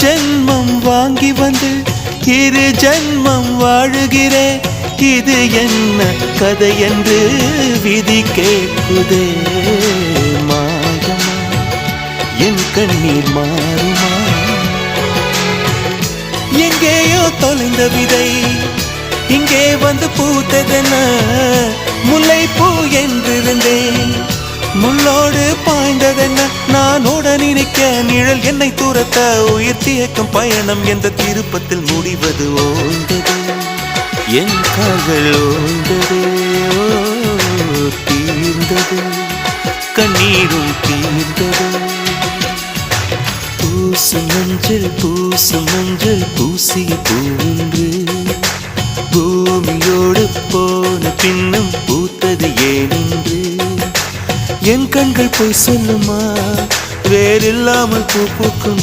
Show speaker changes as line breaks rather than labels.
ஜென்மம் வாங்கி வந்து இரு ஜென்மம் வாழுகிறேன். இது என்ன கதை என்று விதி கேட்குதே. மாயமா என் கண்ணீர் மாறுமா? எங்கேயோ தொலைந்த விதை இங்கே வந்து பூத்ததென முல்லைப்பூ என்றிருந்தேன். முள்ளோடு பாய்ந்ததென்ன நான் உடன் நினைக்க நிழல் என்னை தூரத்த உயிர் தியக்கும் பயணம் என்ற திருப்பத்தில் முடிவது ஓய்ந்தது. என் கால்கள் ஓய்ந்தது, தீர்ந்தது, கண்ணீரும் தீர்ந்தது. பூசும் மஞ்சள் பூசிய பூன்று பூமியோடு போன பின்னும் பூத்தது ஏனென்று என் கண்கள் போய் சொல்லுமா? வேறில்லாமல் பூ பூக்கும்